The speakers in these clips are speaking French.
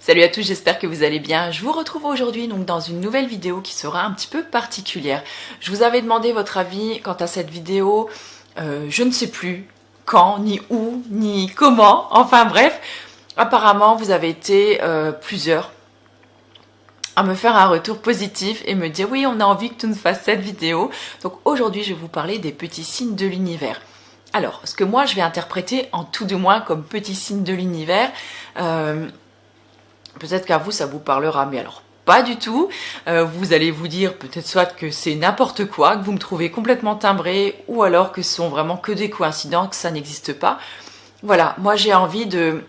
Salut à tous, j'espère que vous allez bien. Je vous retrouve aujourd'hui donc dans une nouvelle vidéo qui sera un petit peu particulière. Je vous avais demandé votre avis quant à cette vidéo, je ne sais plus quand, ni où, ni comment, enfin bref. Apparemment, vous avez été plusieurs à me faire un retour positif et me dire oui, on a envie que tu nous fasses cette vidéo. Donc aujourd'hui, je vais vous parler des petits signes de l'univers. Alors, ce que moi je vais interpréter en tout du moins comme petits signes de l'univers, peut-être qu'à vous ça vous parlera, mais alors pas du tout. Vous allez vous dire peut-être soit que c'est n'importe quoi, que vous me trouvez complètement timbré, ou alors que ce sont vraiment que des coïncidences, que ça n'existe pas. Voilà, moi j'ai envie de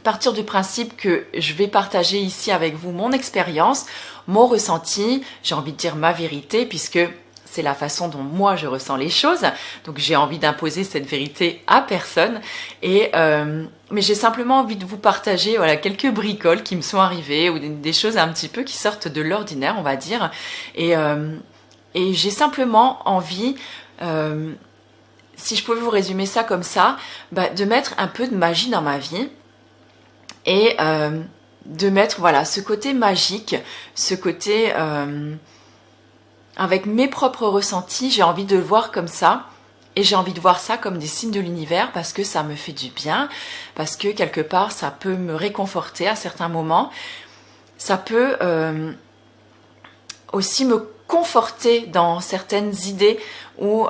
partir du principe que je vais partager ici avec vous mon expérience, mon ressenti, j'ai envie de dire ma vérité, puisque c'est la façon dont moi je ressens les choses, donc j'ai envie d'imposer cette vérité à personne, mais j'ai simplement envie de vous partager voilà, quelques bricoles qui me sont arrivées, ou des choses un petit peu qui sortent de l'ordinaire, on va dire, et j'ai simplement envie, si je pouvais vous résumer ça comme ça, de mettre un peu de magie dans ma vie, et de mettre voilà, ce côté magique, ce côté... avec mes propres ressentis, j'ai envie de le voir comme ça, et j'ai envie de voir ça comme des signes de l'univers parce que ça me fait du bien, parce que quelque part ça peut me réconforter à certains moments, ça peut aussi me conforter dans certaines idées où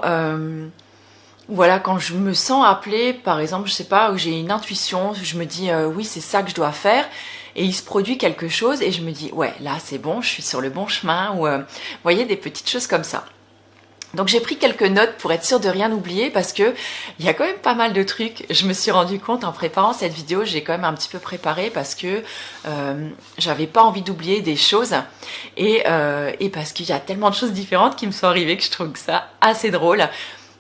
voilà, quand je me sens appelée, par exemple, je sais pas, où j'ai une intuition, je me dis oui c'est ça que je dois faire, et il se produit quelque chose et je me dis ouais là c'est bon, je suis sur le bon chemin, ou vous voyez, des petites choses comme ça. Donc j'ai pris quelques notes pour être sûre de rien oublier, parce que il y a quand même pas mal de trucs. Je me suis rendu compte en préparant cette vidéo, j'ai quand même un petit peu préparé parce que j'avais pas envie d'oublier des choses, et parce qu'il y a tellement de choses différentes qui me sont arrivées que je trouve que ça assez drôle.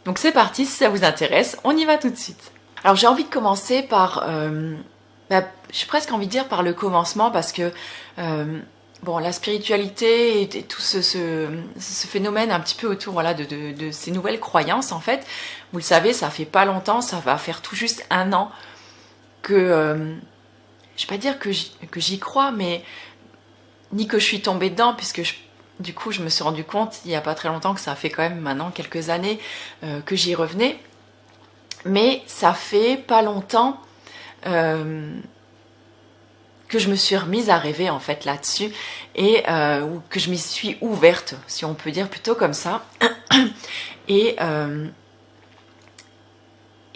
Donc c'est parti, si ça vous intéresse, on y va tout de suite. Alors j'ai envie de commencer par... j'ai presque envie de dire par le commencement, parce que bon, la spiritualité et tout ce phénomène un petit peu autour voilà, de ces nouvelles croyances, en fait, vous le savez, ça fait pas longtemps, ça va faire tout juste 1 an que, je vais pas dire que j'y crois, mais ni que je suis tombée dedans, puisque du coup je me suis rendu compte il y a pas très longtemps que ça fait quand même maintenant quelques années que j'y revenais, mais ça fait pas longtemps que je me suis remise à rêver en fait là-dessus, et que je m'y suis ouverte, si on peut dire plutôt comme ça, et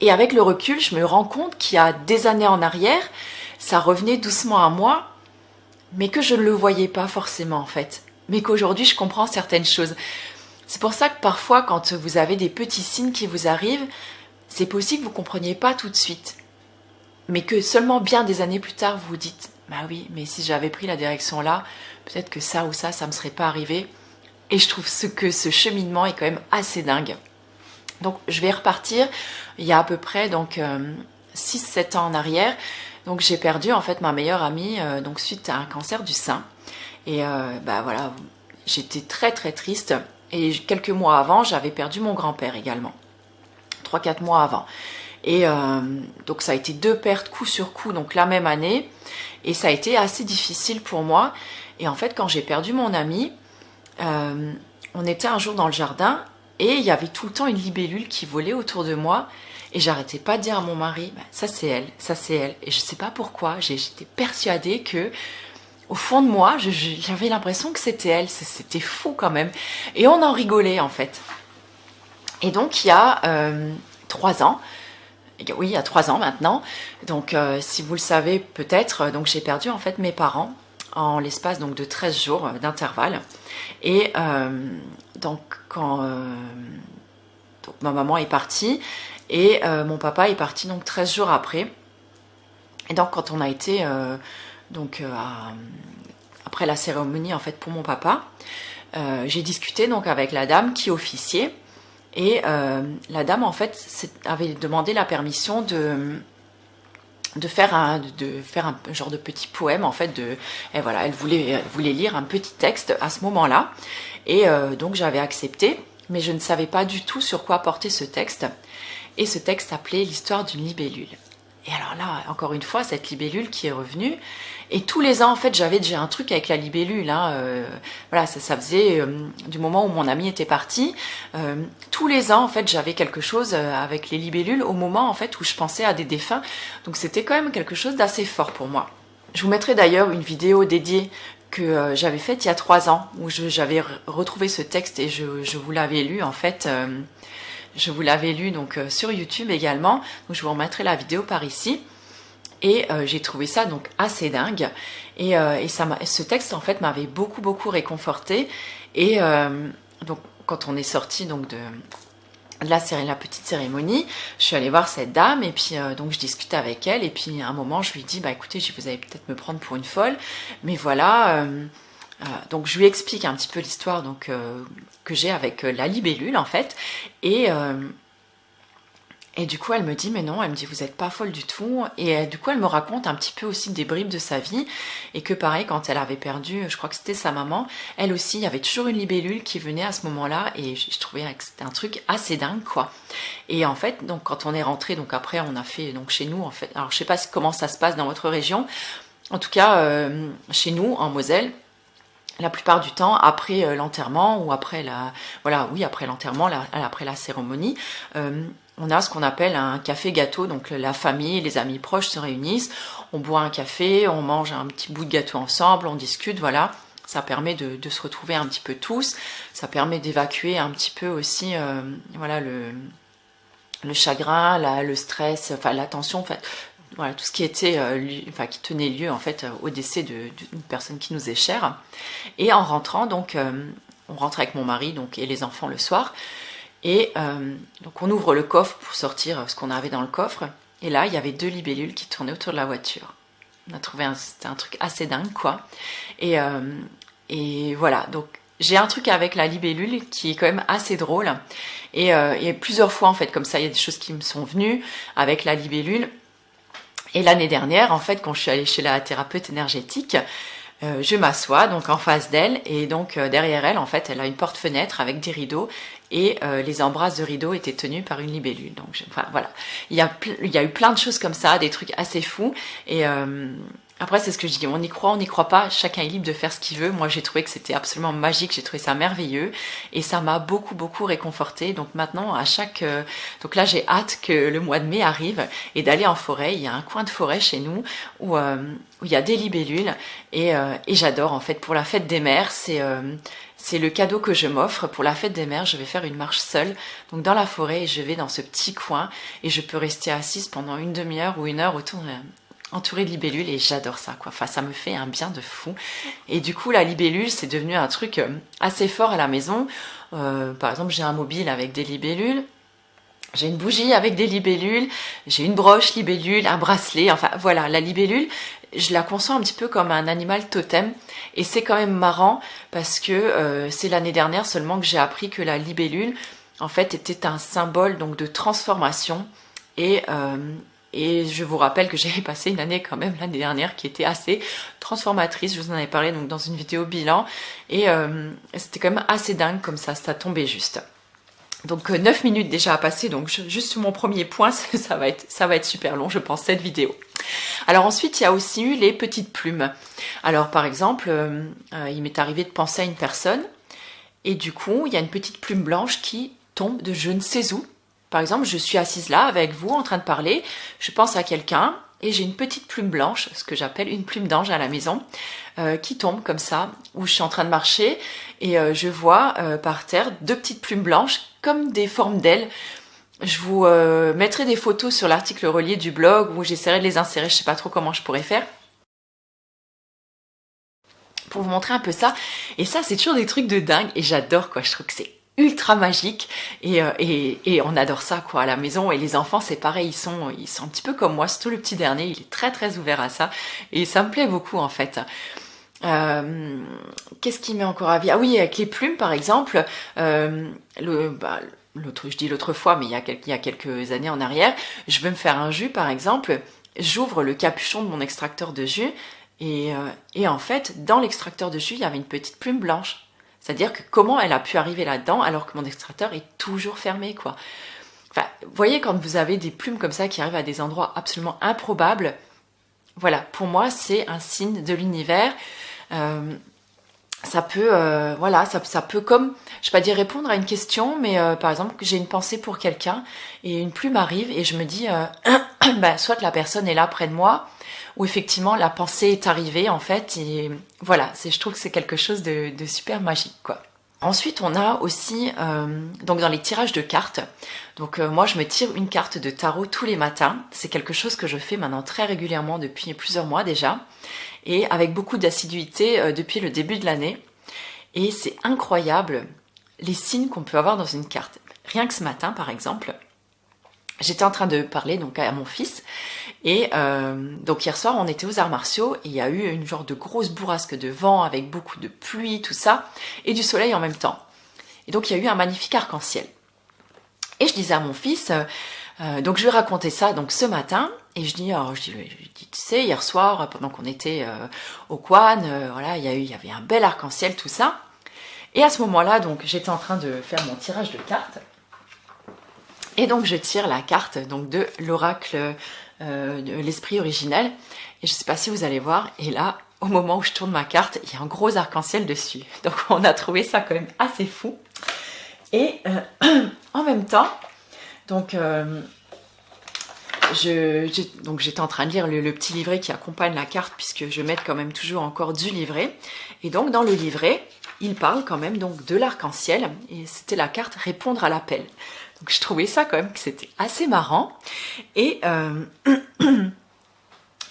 avec le recul je me rends compte qu'il y a des années en arrière ça revenait doucement à moi, mais que je ne le voyais pas forcément en fait, mais qu'aujourd'hui je comprends certaines choses. C'est pour ça que parfois quand vous avez des petits signes qui vous arrivent, c'est possible que vous ne compreniez pas tout de suite, mais que seulement bien des années plus tard vous vous dites bah oui, mais si j'avais pris la direction là, peut-être que ça ou ça me serait pas arrivé. Et je trouve que ce cheminement est quand même assez dingue. Donc je vais repartir il y a à peu près donc 6-7 ans en arrière. Donc j'ai perdu en fait ma meilleure amie donc suite à un cancer du sein. Et voilà, j'étais très très triste. Et quelques mois avant, j'avais perdu mon grand-père également. 3-4 mois avant. Et donc ça a été 2 pertes coup sur coup, donc la même année, et ça a été assez difficile pour moi. Et en fait quand j'ai perdu mon amie, on était un jour dans le jardin et il y avait tout le temps une libellule qui volait autour de moi, et j'arrêtais pas de dire à mon mari ça c'est elle, ça c'est elle, et je sais pas pourquoi, j'étais persuadée que au fond de moi j'avais l'impression que c'était elle. C'était fou quand même, et on en rigolait en fait. Et donc il y a 3 ans, oui, il y a 3 ans maintenant, donc si vous le savez peut-être, donc j'ai perdu en fait mes parents en l'espace donc de 13 jours d'intervalle. Et donc quand donc ma maman est partie, et mon papa est parti donc 13 jours après. Et donc quand on a été après la cérémonie en fait pour mon papa, j'ai discuté donc avec la dame qui officiait. Et la dame en fait avait demandé la permission de faire un genre de petit poème en fait, et voilà, elle voulait lire un petit texte à ce moment-là, et donc j'avais accepté, mais je ne savais pas du tout sur quoi porter ce texte, et ce texte s'appelait l'histoire d'une libellule. Et alors là, encore une fois, cette libellule qui est revenue. Et tous les ans, en fait, j'avais déjà un truc avec la libellule. Hein, voilà, ça faisait du moment où mon ami était parti. Tous les ans, en fait, j'avais quelque chose avec les libellules au moment, en fait, où je pensais à des défunts. Donc c'était quand même quelque chose d'assez fort pour moi. Je vous mettrai d'ailleurs une vidéo dédiée que j'avais faite il y a 3 ans, où j'avais retrouvé ce texte et je vous l'avais lu, en fait. Je vous l'avais lu donc sur YouTube également, donc je vous remettrai la vidéo par ici. Et j'ai trouvé ça donc assez dingue. Et ce texte en fait m'avait beaucoup réconforté. Et donc quand on est sorti donc de la petite cérémonie, je suis allée voir cette dame et puis donc je discutais avec elle. Et puis à un moment je lui dis bah écoutez, vous allez peut-être me prendre pour une folle, mais voilà. Donc je lui explique un petit peu l'histoire donc que j'ai avec la libellule en fait et du coup elle me dit mais non, elle me dit vous êtes pas folle du tout et du coup elle me raconte un petit peu aussi des bribes de sa vie et que pareil quand elle avait perdu, je crois que c'était sa maman, elle aussi il y avait toujours une libellule qui venait à ce moment-là et je trouvais que c'était un truc assez dingue quoi. Et en fait donc quand on est rentré donc après on a fait donc chez nous en fait, alors je sais pas comment ça se passe dans votre région, en tout cas chez nous en Moselle. La plupart du temps, après l'enterrement ou après après l'enterrement, après la cérémonie, on a ce qu'on appelle un café gâteau. Donc la famille, les amis proches se réunissent, on boit un café, on mange un petit bout de gâteau ensemble, on discute, voilà. Ça permet de se retrouver un petit peu tous. Ça permet d'évacuer un petit peu aussi, voilà, le chagrin, le stress, enfin la tension, en fait. Voilà, tout ce qui était, qui tenait lieu en fait au décès d'une personne qui nous est chère. Et en rentrant, donc, on rentre avec mon mari donc, et les enfants le soir. Et donc on ouvre le coffre pour sortir ce qu'on avait dans le coffre. Et là, il y avait 2 libellules qui tournaient autour de la voiture. On a trouvé c'était un truc assez dingue, quoi. Et voilà, donc j'ai un truc avec la libellule qui est quand même assez drôle. Et plusieurs fois, en fait, comme ça, il y a des choses qui me sont venues avec la libellule. Et l'année dernière, en fait, quand je suis allée chez la thérapeute énergétique, je m'assois donc en face d'elle et donc derrière elle, en fait, elle a une porte-fenêtre avec des rideaux et les embrasses de rideaux étaient tenues par une libellule. Donc, voilà, il y a eu plein de choses comme ça, des trucs assez fous et après, c'est ce que je dis, on y croit, on n'y croit pas, chacun est libre de faire ce qu'il veut. Moi, j'ai trouvé que c'était absolument magique, j'ai trouvé ça merveilleux et ça m'a beaucoup réconfortée. Donc maintenant, donc là, j'ai hâte que le mois de mai arrive et d'aller en forêt. Il y a un coin de forêt chez nous où il y a des libellules et j'adore en fait. Pour la fête des mères, c'est le cadeau que je m'offre. Pour la fête des mères, je vais faire une marche seule, donc dans la forêt, et je vais dans ce petit coin et je peux rester assise pendant une demi-heure ou 1 heure autour entourée de libellules et j'adore ça quoi. Enfin, ça me fait un bien de fou. Et du coup, la libellule, c'est devenu un truc assez fort à la maison. Par exemple, j'ai un mobile avec des libellules. J'ai une bougie avec des libellules, j'ai une broche libellule, un bracelet, enfin voilà, la libellule, je la conçois un petit peu comme un animal totem et c'est quand même marrant parce que c'est l'année dernière seulement que j'ai appris que la libellule en fait était un symbole donc de transformation et je vous rappelle que j'avais passé une année quand même l'année dernière qui était assez transformatrice, je vous en avais parlé donc dans une vidéo bilan et c'était quand même assez dingue comme ça tombait juste. Donc 9 minutes déjà à passer, donc juste sur mon premier point, ça va être super long, je pense, cette vidéo. Alors ensuite, il y a aussi eu les petites plumes. Alors par exemple, il m'est arrivé de penser à une personne, et du coup, il y a une petite plume blanche qui tombe de je ne sais où. Par exemple, je suis assise là avec vous en train de parler, je pense à quelqu'un, et j'ai une petite plume blanche, ce que j'appelle une plume d'ange à la maison, qui tombe comme ça, où je suis en train de marcher, et je vois par terre 2 petites plumes blanches, comme des formes d'ailes. Je vous mettrai des photos sur l'article relié du blog, où j'essaierai de les insérer, je sais pas trop comment je pourrais faire, pour vous montrer un peu ça. Et ça, c'est toujours des trucs de dingue, et j'adore quoi, je trouve que c'est ultra magique et on adore ça quoi à la maison et les enfants c'est pareil, ils sont un petit peu comme moi, surtout le petit dernier, il est très ouvert à ça et ça me plaît beaucoup en fait. Qu'est-ce qui m'est encore à vie? Ah oui, avec les plumes par exemple, l'autre fois, mais il y a quelques années en arrière, je veux me faire un jus par exemple, j'ouvre le capuchon de mon extracteur de jus et en fait dans l'extracteur de jus il y avait une petite plume blanche. C'est-à-dire que comment elle a pu arriver là-dedans alors que mon extracteur est toujours fermé, quoi. Enfin, vous voyez, quand vous avez des plumes comme ça qui arrivent à des endroits absolument improbables, voilà, pour moi, c'est un signe de l'univers. Ça peut, voilà, ça peut comme, je vais pas dire répondre à une question, mais par exemple, j'ai une pensée pour quelqu'un et une plume arrive et je me dis, bah, soit la personne est là près de moi, ou effectivement la pensée est arrivée en fait, et voilà, je trouve que c'est quelque chose de super magique, quoi. Ensuite, on a aussi, donc dans les tirages de cartes, donc moi je me tire une carte de tarot tous les matins, c'est quelque chose que je fais maintenant très régulièrement depuis plusieurs mois déjà, et avec beaucoup d'assiduité depuis le début de l'année, et c'est incroyable les signes qu'on peut avoir dans une carte. Rien que ce matin par exemple, j'étais en train de parler donc à mon fils, et donc hier soir on était aux arts martiaux et il y a eu une genre de grosse bourrasque de vent avec beaucoup de pluie, tout ça, et du soleil en même temps. Et donc il y a eu un magnifique arc-en-ciel. Et je disais à mon fils, donc je lui racontais ça donc ce matin, et je dis, tu sais, hier soir pendant qu'on était au Quan, voilà, il y avait un bel arc-en-ciel, tout ça. Et à ce moment-là, donc j'étais en train de faire mon tirage de cartes. Et donc je tire la carte donc de l'oracle de l'esprit originel. Et je ne sais pas si vous allez voir. Et là, au moment où je tourne ma carte, il y a un gros arc-en-ciel dessus. Donc on a trouvé ça quand même assez fou. Et en même temps, donc j'étais en train de lire le petit livret qui accompagne la carte, puisque je mets quand même toujours encore du livret. Et donc dans le livret, il parle quand même donc de l'arc-en-ciel. Et c'était la carte répondre à l'appel. Donc je trouvais ça quand même que c'était assez marrant. Et,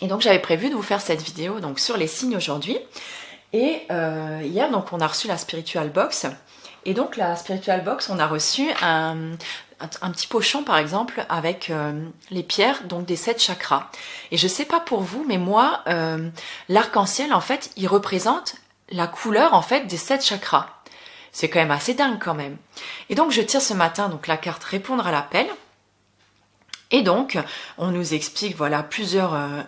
et donc j'avais prévu de vous faire cette vidéo donc sur les signes aujourd'hui. Et hier donc on a reçu la Spiritual Box. Et donc la Spiritual Box, on a reçu un petit pochon par exemple avec les pierres donc des 7 chakras. Et je sais pas pour vous, mais moi l'arc-en-ciel en fait il représente la couleur en fait des 7 chakras. C'est quand même assez dingue quand même. Et donc je tire ce matin donc la carte répondre à l'appel. Et donc on nous explique voilà plusieurs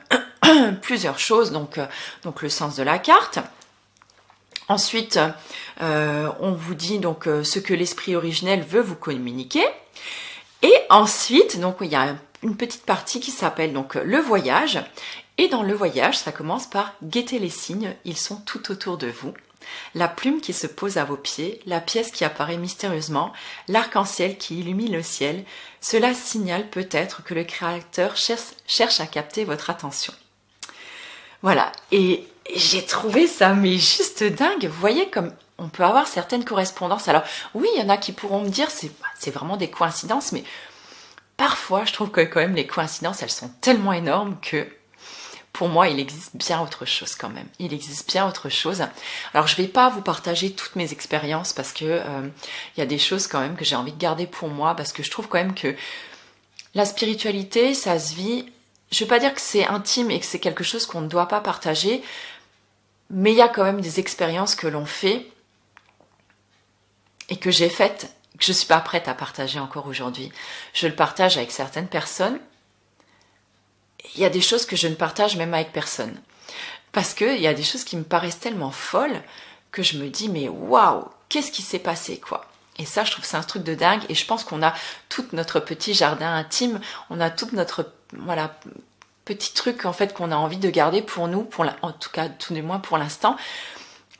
choses, donc le sens de la carte. Ensuite on vous dit donc ce que l'esprit originel veut vous communiquer. Et ensuite donc il y a une petite partie qui s'appelle donc le voyage. Et dans le voyage ça commence par guetter les signes, ils sont tout autour de vous. La plume qui se pose à vos pieds, la pièce qui apparaît mystérieusement, l'arc-en-ciel qui illumine le ciel, cela signale peut-être que le Créateur cherche à capter votre attention. Voilà, et j'ai trouvé ça mais juste dingue. Vous voyez comme on peut avoir certaines correspondances. Alors oui, il y en a qui pourront me dire c'est vraiment des coïncidences, mais parfois je trouve que quand même les coïncidences elles sont tellement énormes que pour moi, il existe bien autre chose quand même. Il existe bien autre chose. Alors, je vais pas vous partager toutes mes expériences parce que y a des choses quand même que j'ai envie de garder pour moi, parce que je trouve quand même que la spiritualité, ça se vit. Je veux pas dire que c'est intime et que c'est quelque chose qu'on ne doit pas partager, mais il y a quand même des expériences que l'on fait et que j'ai faites, que je suis pas prête à partager encore aujourd'hui. Je le partage avec certaines personnes. Il y a des choses que je ne partage même avec personne. Parce qu'il y a des choses qui me paraissent tellement folles que je me dis, mais waouh, qu'est-ce qui s'est passé, quoi. Et ça, je trouve que c'est un truc de dingue. Et je pense qu'on a tout notre petit jardin intime, on a tout notre, voilà, petit truc, en fait, qu'on a envie de garder pour nous, en tout cas, tout du moins pour l'instant.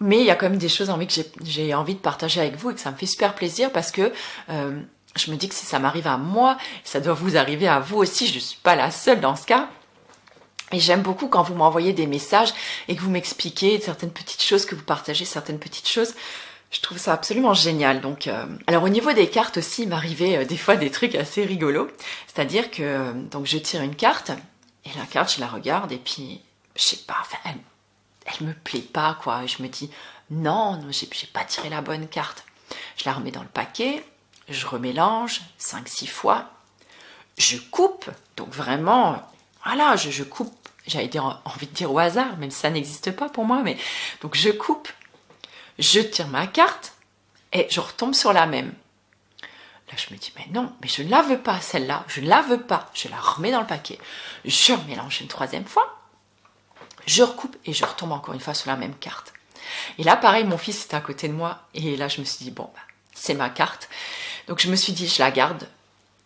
Mais il y a quand même des choses que j'ai envie de partager avec vous et que ça me fait super plaisir parce que je me dis que si ça m'arrive à moi, ça doit vous arriver à vous aussi. Je ne suis pas la seule dans ce cas. Et j'aime beaucoup quand vous m'envoyez des messages et que vous m'expliquez certaines petites choses, que vous partagez certaines petites choses. Je trouve ça absolument génial. Donc, alors au niveau des cartes aussi, il m'arrivait des fois des trucs assez rigolos. C'est-à-dire que donc je tire une carte et la carte, je la regarde et puis je sais pas, enfin, elle me plaît pas, quoi. Je me dis non, j'ai pas tiré la bonne carte. Je la remets dans le paquet, je remélange 5-6 fois, je coupe. Donc vraiment, voilà, je coupe. J'avais envie de dire au hasard, même si ça n'existe pas pour moi, mais donc je coupe, je tire ma carte et je retombe sur la même. Là, je me dis, mais non, mais je ne la veux pas, celle-là, je ne la veux pas. Je la remets dans le paquet, je remélange une 3e fois, je recoupe et je retombe encore une fois sur la même carte. Et là, pareil, mon fils était à côté de moi et là, je me suis dit, bon, bah, c'est ma carte. Donc, je me suis dit, je la garde.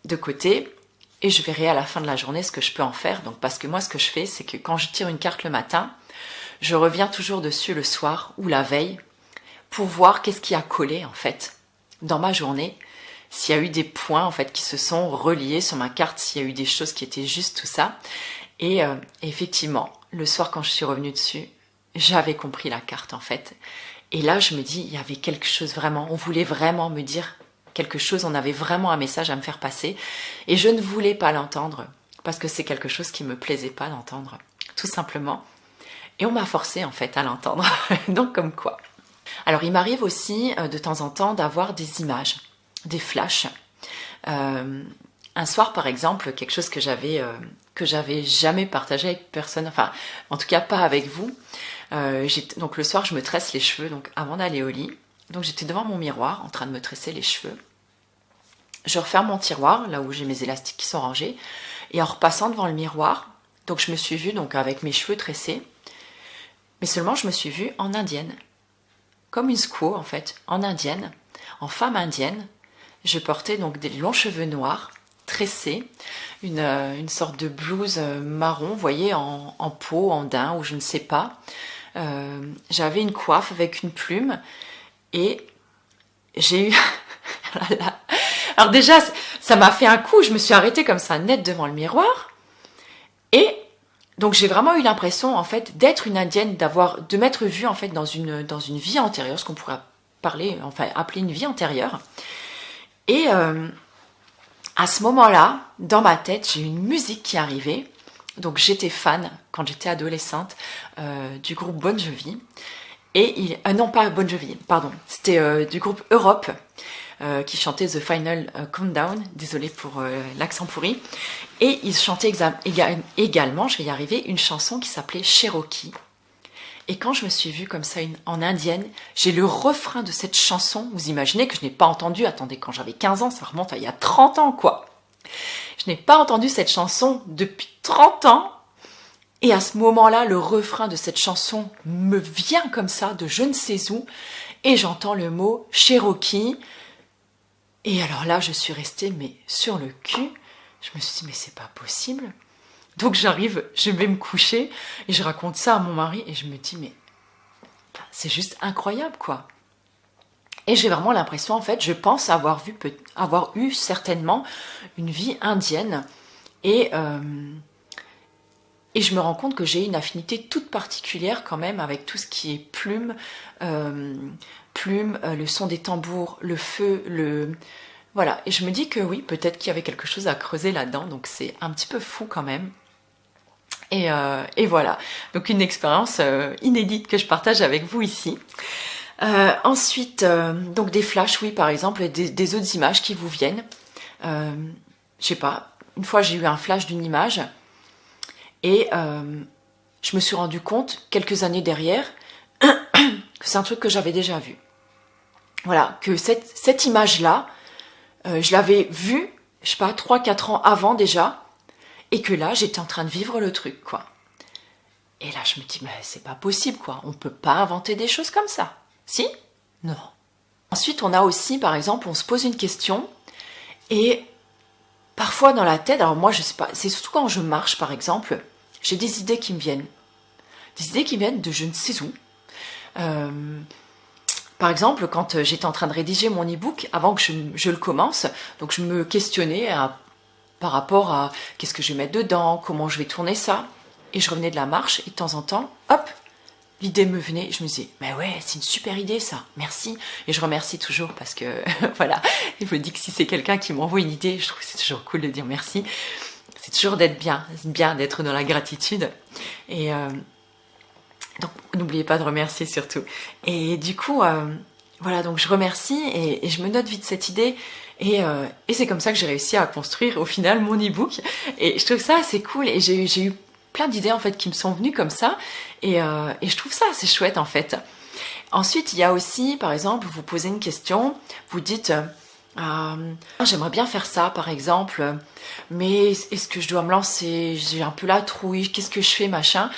de côté et je verrai à la fin de la journée ce que je peux en faire. Donc parce que moi ce que je fais, c'est que quand je tire une carte le matin, je reviens toujours dessus le soir ou la veille pour voir qu'est-ce qui a collé en fait dans ma journée, s'il y a eu des points en fait qui se sont reliés sur ma carte, s'il y a eu des choses qui étaient justes, tout ça. Et effectivement, le soir quand je suis revenue dessus, j'avais compris la carte en fait. Et là je me dis, il y avait quelque chose vraiment, on voulait vraiment me dire quelque chose, on avait vraiment un message à me faire passer et je ne voulais pas l'entendre parce que c'est quelque chose qui me plaisait pas d'entendre, tout simplement. Et on m'a forcé en fait à l'entendre, donc comme quoi. Alors il m'arrive aussi de temps en temps d'avoir des images, des flashs. Un soir par exemple, quelque chose que j'avais jamais partagé avec personne, enfin en tout cas pas avec vous. Donc le soir je me tresse les cheveux donc avant d'aller au lit. Donc j'étais devant mon miroir en train de me tresser les cheveux. Je referme mon tiroir, là où j'ai mes élastiques qui sont rangés, et en repassant devant le miroir, donc je me suis vue donc avec mes cheveux tressés, mais seulement je me suis vue en indienne, comme une squaw en fait, en indienne, en femme indienne. Je portais donc des longs cheveux noirs, tressés, une sorte de blouse marron, vous voyez, en peau, en daim, ou je ne sais pas. J'avais une coiffe avec une plume, et j'ai eu... Alors déjà, ça m'a fait un coup, je me suis arrêtée comme ça, net devant le miroir. Et donc j'ai vraiment eu l'impression, en fait, d'être une indienne, de m'être vue, en fait, dans une vie antérieure, ce qu'on pourrait appeler une vie antérieure. Et à ce moment-là, dans ma tête, j'ai eu une musique qui arrivait. Donc j'étais fan, quand j'étais adolescente, du groupe Bon Jovi. Et non pas Bon Jovi, pardon, c'était du groupe Europe qui chantait The Final Countdown, désolée pour l'accent pourri. Et ils chantaient également, je vais y arriver, une chanson qui s'appelait Cherokee. Et quand je me suis vue comme ça en indienne, j'ai le refrain de cette chanson, vous imaginez que je n'ai pas entendu, attendez, quand j'avais 15 ans, ça remonte à il y a 30 ans quoi. Je n'ai pas entendu cette chanson depuis 30 ans. Et à ce moment-là, le refrain de cette chanson me vient comme ça, de je ne sais où, et j'entends le mot Cherokee. Et alors là, je suis restée mais sur le cul. Je me suis dit, mais c'est pas possible. Donc j'arrive, je vais me coucher, et je raconte ça à mon mari, et je me dis, mais c'est juste incroyable, quoi. Et j'ai vraiment l'impression, en fait, je pense avoir eu certainement une vie indienne, et je me rends compte que j'ai une affinité toute particulière quand même avec tout ce qui est plume, le son des tambours, le feu, voilà. Et je me dis que oui, peut-être qu'il y avait quelque chose à creuser là-dedans, donc c'est un petit peu fou quand même. Et voilà, donc une expérience inédite que je partage avec vous ici. Ensuite, donc des flashs, oui, par exemple, des autres images qui vous viennent. Je sais pas, une fois j'ai eu un flash d'une image, et je me suis rendu compte, quelques années derrière, que c'est un truc que j'avais déjà vu. Voilà, que cette image-là, je l'avais vue, je sais pas, 3-4 ans avant déjà, et que là, j'étais en train de vivre le truc, quoi. Et là, je me dis, mais c'est pas possible, quoi. On peut pas inventer des choses comme ça. Si? Non. Ensuite, on a aussi, par exemple, on se pose une question, et parfois dans la tête, alors moi, je sais pas, c'est surtout quand je marche, par exemple, j'ai des idées qui me viennent. Des idées qui viennent de je ne sais où. Par exemple, quand j'étais en train de rédiger mon e-book, avant que je le commence, donc je me questionnais par rapport à qu'est-ce que je vais mettre dedans, comment je vais tourner ça. Et je revenais de la marche, et de temps en temps, hop, l'idée me venait. Je me disais, mais ouais, c'est une super idée ça, merci. Et je remercie toujours parce que, voilà, je me dis que si c'est quelqu'un qui m'envoie une idée, je trouve que c'est toujours cool de dire merci. C'est toujours d'être bien d'être dans la gratitude. Et donc, n'oubliez pas de remercier surtout. Et du coup, voilà, donc je remercie et je me note vite cette idée. Et c'est comme ça que j'ai réussi à construire au final mon e-book. Et je trouve ça assez cool. Et j'ai eu plein d'idées en fait qui me sont venues comme ça. Et je trouve ça assez chouette en fait. Ensuite, il y a aussi, par exemple, vous posez une question, vous dites... j'aimerais bien faire ça par exemple, mais est-ce que je dois me lancer? J'ai un peu la trouille, qu'est-ce que je fais, machin.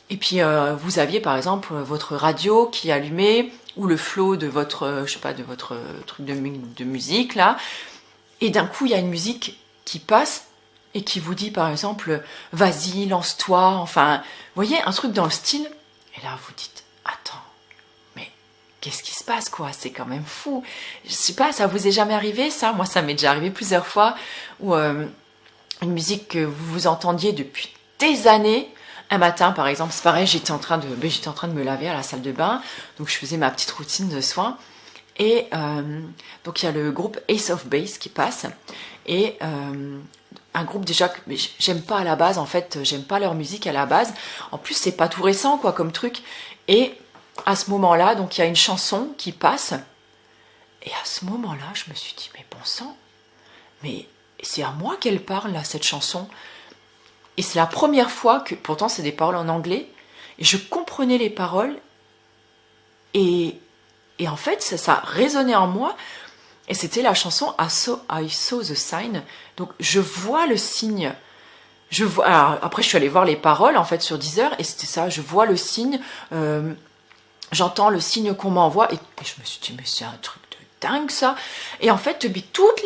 Et puis vous aviez par exemple votre radio qui est allumée, ou le flow de votre, je sais pas, de votre truc de musique là, et d'un coup il y a une musique qui passe et qui vous dit par exemple vas-y, lance-toi, enfin, vous voyez, un truc dans le style, et là vous dites attends, mais qu'est-ce qui se passe quoi, c'est quand même fou. Je sais pas, ça vous est jamais arrivé ça? Moi ça m'est déjà arrivé plusieurs fois, où une musique que vous entendiez depuis des années, un matin par exemple, c'est pareil, j'étais en train de me laver à la salle de bain, donc je faisais ma petite routine de soins, et donc il y a le groupe Ace of Base qui passe, et un groupe déjà que j'aime pas à la base, en fait, j'aime pas leur musique à la base, en plus c'est pas tout récent quoi comme truc, et à ce moment-là, donc il y a une chanson qui passe, et à ce moment-là, je me suis dit, mais bon sang, mais c'est à moi qu'elle parle là, cette chanson. Et c'est la première fois que, pourtant c'est des paroles en anglais, et je comprenais les paroles, et en fait ça résonnait en moi, et c'était la chanson I saw the sign, donc je vois le signe. Alors, après je suis allée voir les paroles en fait sur Deezer, et c'était ça, je vois le signe, j'entends le signe qu'on m'envoie, et je me suis dit mais c'est un truc de dingue ça. Et en fait toutes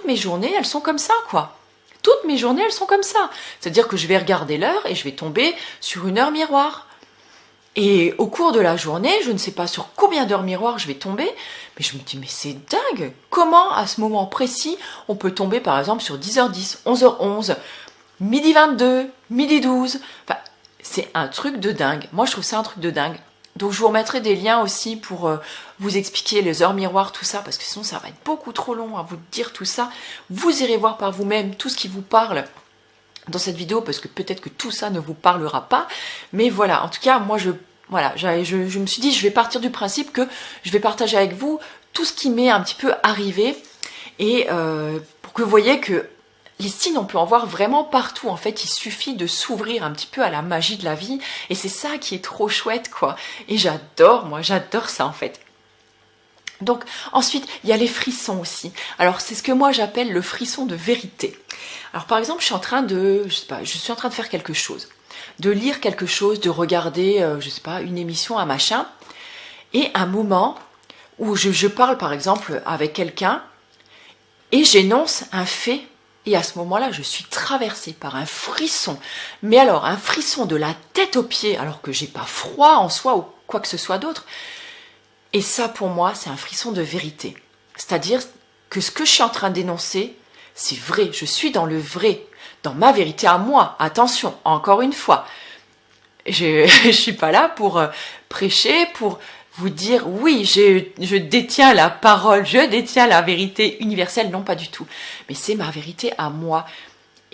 mes journées elles sont comme ça quoi. Toutes mes journées elles sont comme ça. C'est-à-dire que je vais regarder l'heure et je vais tomber sur une heure miroir. Et au cours de la journée, je ne sais pas sur combien d'heures miroir je vais tomber, mais je me dis mais c'est dingue. Comment à ce moment précis on peut tomber par exemple sur 10h10, 11h11, midi 22, midi 12. Enfin, c'est un truc de dingue. Moi je trouve ça un truc de dingue. Donc je vous remettrai des liens aussi pour vous expliquer les heures miroirs, tout ça, parce que sinon ça va être beaucoup trop long à vous dire tout ça. Vous irez voir par vous-même tout ce qui vous parle dans cette vidéo, parce que peut-être que tout ça ne vous parlera pas. Mais voilà, en tout cas, moi je me suis dit, je vais partir du principe que je vais partager avec vous tout ce qui m'est un petit peu arrivé, et pour que vous voyez que les signes, on peut en voir vraiment partout. En fait, il suffit de s'ouvrir un petit peu à la magie de la vie. Et c'est ça qui est trop chouette, quoi. Et j'adore ça, en fait. Donc, ensuite, il y a les frissons aussi. Alors, c'est ce que moi j'appelle le frisson de vérité. Alors, par exemple, je suis en train de faire quelque chose. De lire quelque chose, de regarder, une émission, un machin. Et un moment où je parle, par exemple, avec quelqu'un, et j'énonce un fait. Et à ce moment-là, je suis traversée par un frisson. Mais alors, un frisson de la tête aux pieds, alors que j'ai pas froid en soi ou quoi que ce soit d'autre. Et ça, pour moi, c'est un frisson de vérité. C'est-à-dire que ce que je suis en train d'énoncer, c'est vrai. Je suis dans le vrai, dans ma vérité à moi. Attention, encore une fois, je suis pas là pour prêcher, pour vous dire oui, je détiens la parole, je détiens la vérité universelle, non pas du tout. Mais c'est ma vérité à moi.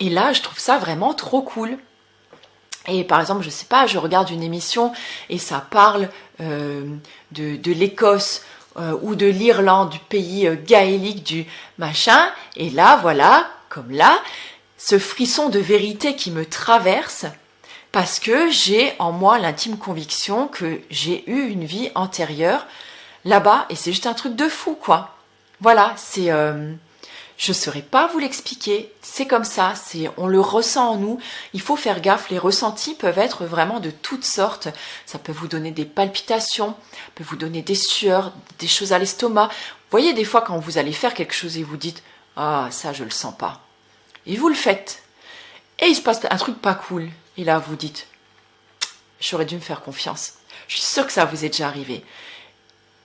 Et là, je trouve ça vraiment trop cool. Et par exemple, je sais pas, je regarde une émission et ça parle de l'Écosse ou de l'Irlande, du pays gaélique, du machin. Et là, voilà, comme là, ce frisson de vérité qui me traverse, parce que j'ai en moi l'intime conviction que j'ai eu une vie antérieure là-bas, et c'est juste un truc de fou, quoi. Voilà, c'est... je ne saurais pas vous l'expliquer, c'est comme ça, on le ressent en nous, il faut faire gaffe, les ressentis peuvent être vraiment de toutes sortes, ça peut vous donner des palpitations, ça peut vous donner des sueurs, des choses à l'estomac. Vous voyez des fois quand vous allez faire quelque chose et vous dites « Ah, ça je le sens pas », et vous le faites, et il se passe un truc pas cool. Et là, vous dites, j'aurais dû me faire confiance. Je suis sûre que ça vous est déjà arrivé.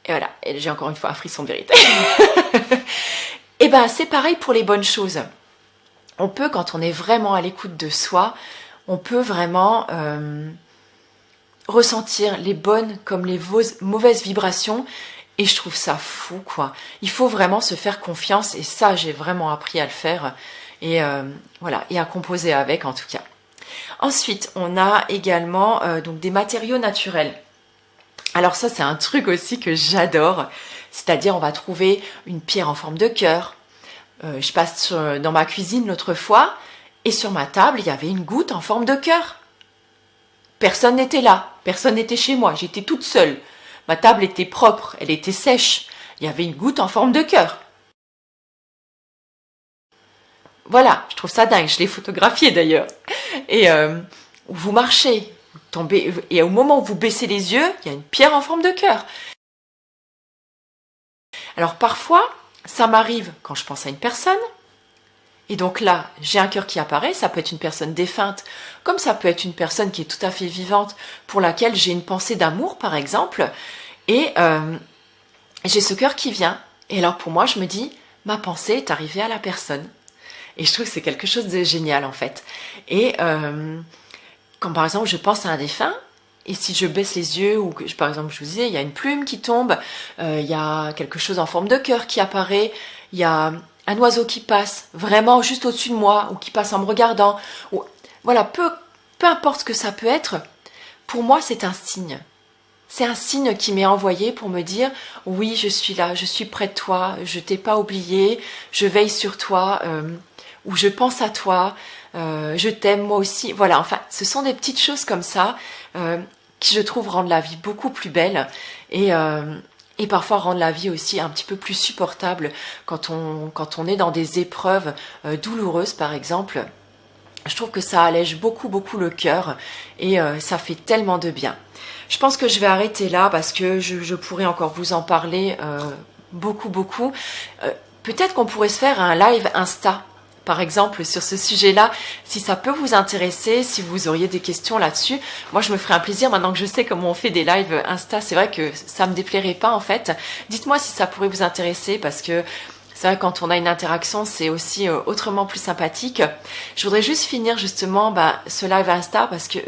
Et voilà, et j'ai encore une fois un frisson de vérité. Et ben, c'est pareil pour les bonnes choses. On peut, quand on est vraiment à l'écoute de soi, on peut vraiment ressentir les bonnes comme les mauvaises vibrations. Et je trouve ça fou, quoi. Il faut vraiment se faire confiance. Et ça, j'ai vraiment appris à le faire. Et voilà, et à composer avec, en tout cas. Ensuite, on a également donc des matériaux naturels. Alors ça, c'est un truc aussi que j'adore. C'est-à-dire, on va trouver une pierre en forme de cœur. Je passe dans ma cuisine l'autre fois, et sur ma table, il y avait une goutte en forme de cœur. Personne n'était là, personne n'était chez moi, j'étais toute seule. Ma table était propre, elle était sèche. Il y avait une goutte en forme de cœur. Voilà, je trouve ça dingue, je l'ai photographié d'ailleurs. Et vous marchez, vous tombez, et au moment où vous baissez les yeux, il y a une pierre en forme de cœur. Alors parfois, ça m'arrive quand je pense à une personne, Et donc là, j'ai un cœur qui apparaît, ça peut être une personne défunte, comme ça peut être une personne qui est tout à fait vivante, pour laquelle j'ai une pensée d'amour, par exemple, et j'ai ce cœur qui vient. Et alors pour moi, je me dis, ma pensée est arrivée à la personne. Et je trouve que c'est quelque chose de génial, en fait. Et quand par exemple, je pense à un défunt, et si je baisse les yeux, ou que, par exemple, je vous disais, il y a une plume qui tombe, il y a quelque chose en forme de cœur qui apparaît, il y a un oiseau qui passe vraiment juste au-dessus de moi, ou qui passe en me regardant, ou voilà, peu importe ce que ça peut être, pour moi c'est un signe. C'est un signe qui m'est envoyé pour me dire oui, je suis là, je suis près de toi, je t'ai pas oublié, je veille sur toi, ou je pense à toi, je t'aime moi aussi. Voilà, enfin, ce sont des petites choses comme ça qui je trouve rendent la vie beaucoup plus belle et parfois rendent la vie aussi un petit peu plus supportable quand on est dans des épreuves douloureuses par exemple. Je trouve que ça allège beaucoup le cœur et ça fait tellement de bien. Je pense que je vais arrêter là parce que je pourrais encore vous en parler beaucoup. Peut-être qu'on pourrait se faire un live Insta, par exemple, sur ce sujet-là, si ça peut vous intéresser, si vous auriez des questions là-dessus. Moi, je me ferai un plaisir, maintenant que je sais comment on fait des lives Insta, c'est vrai que ça me déplairait pas en fait. Dites-moi si ça pourrait vous intéresser parce que c'est vrai, quand on a une interaction, c'est aussi autrement plus sympathique. Je voudrais juste finir justement ce live Insta parce que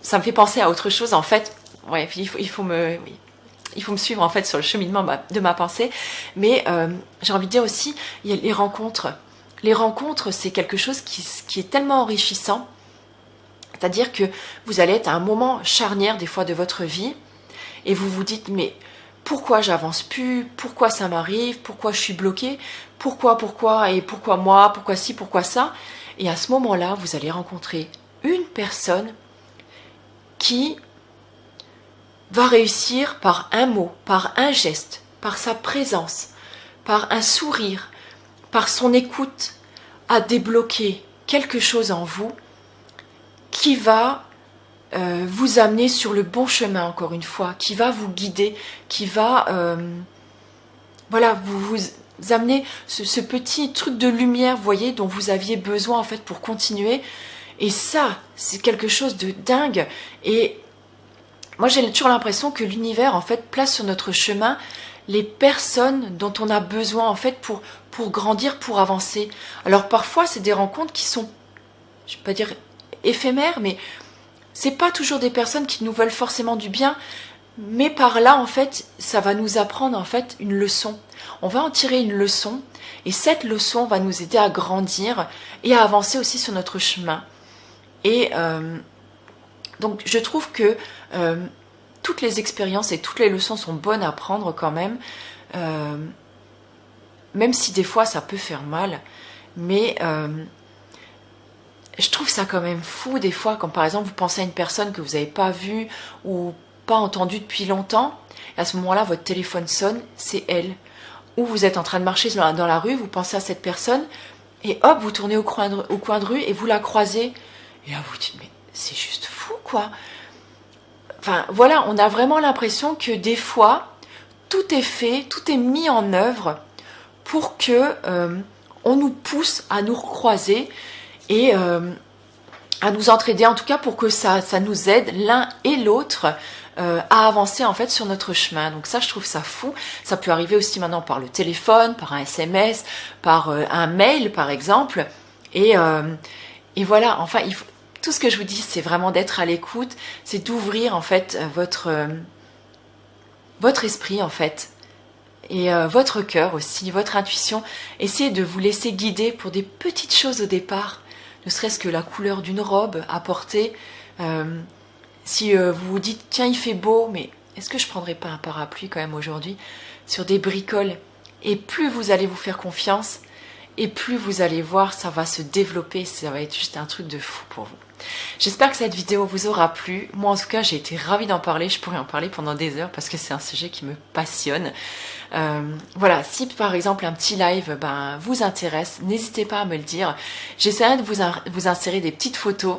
ça me fait penser à autre chose en fait. Ouais, il faut me suivre en fait sur le cheminement de ma pensée. Mais j'ai envie de dire aussi, il y a les rencontres. Les rencontres, c'est quelque chose qui est tellement enrichissant. C'est-à-dire que vous allez être à un moment charnière des fois de votre vie et vous vous dites mais pourquoi j'avance plus, pourquoi ça m'arrive, pourquoi je suis bloquée, pourquoi et pourquoi moi, pourquoi ci, pourquoi ça. Et à ce moment-là, vous allez rencontrer une personne qui va réussir par un mot, par un geste, par sa présence, par un sourire, par son écoute, à débloquer quelque chose en vous qui va vous amener sur le bon chemin, encore une fois, qui va vous guider, qui va vous amener ce petit truc de lumière, vous voyez, dont vous aviez besoin en fait pour continuer. Et ça, c'est quelque chose de dingue. Et moi, j'ai toujours l'impression que l'univers en fait place sur notre chemin les personnes dont on a besoin en fait pour grandir, pour avancer. Alors parfois, c'est des rencontres qui sont, je ne vais pas dire éphémères, mais c'est pas toujours des personnes qui nous veulent forcément du bien, mais par là, en fait, ça va nous apprendre, en fait, une leçon. On va en tirer une leçon, et cette leçon va nous aider à grandir et à avancer aussi sur notre chemin. Et donc, je trouve que toutes les expériences et toutes les leçons sont bonnes à prendre quand même, même si des fois, ça peut faire mal, mais je trouve ça quand même fou des fois quand par exemple vous pensez à une personne que vous n'avez pas vue ou pas entendue depuis longtemps, et à ce moment-là votre téléphone sonne, c'est elle. Ou vous êtes en train de marcher dans la rue, vous pensez à cette personne et hop, vous tournez au coin de rue et vous la croisez. Et là vous vous dites mais c'est juste fou quoi. Enfin voilà, on a vraiment l'impression que des fois tout est fait, tout est mis en œuvre pour que on nous pousse à nous recroiser et à nous entraider, en tout cas pour que ça nous aide l'un et l'autre à avancer en fait sur notre chemin. Donc ça, je trouve ça fou. Ça peut arriver aussi maintenant par le téléphone, par un SMS, par un mail par exemple. Et voilà, enfin, tout ce que je vous dis, c'est vraiment d'être à l'écoute, c'est d'ouvrir en fait votre esprit en fait. Et votre cœur aussi, votre intuition. Essayez de vous laisser guider pour des petites choses au départ, ne serait-ce que la couleur d'une robe à porter. Si vous vous dites, tiens, il fait beau, mais est-ce que je prendrais pas un parapluie quand même aujourd'hui sur des bricoles? Et plus vous allez vous faire confiance, et plus vous allez voir, ça va se développer, ça va être juste un truc de fou pour vous. J'espère que cette vidéo vous aura plu. Moi en tout cas j'ai été ravie d'en parler, je pourrais en parler pendant des heures parce que c'est un sujet qui me passionne. Voilà, si par exemple un petit live vous intéresse, n'hésitez pas à me le dire. J'essaierai de vous insérer des petites photos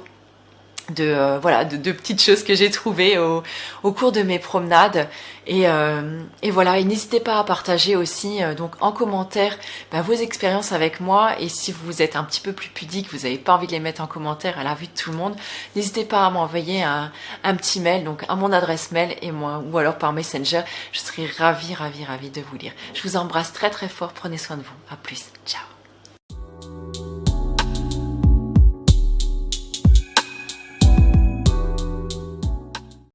voilà, de petites choses que j'ai trouvées au cours de mes promenades. Et voilà, et n'hésitez pas à partager aussi donc en commentaire vos expériences avec moi. Et si vous êtes un petit peu plus pudique, vous n'avez pas envie de les mettre en commentaire à la vue de tout le monde, n'hésitez pas à m'envoyer un petit mail, donc à mon adresse mail, et moi, ou alors par Messenger. Je serai ravie de vous lire. Je vous embrasse très très fort, prenez soin de vous. À plus, ciao.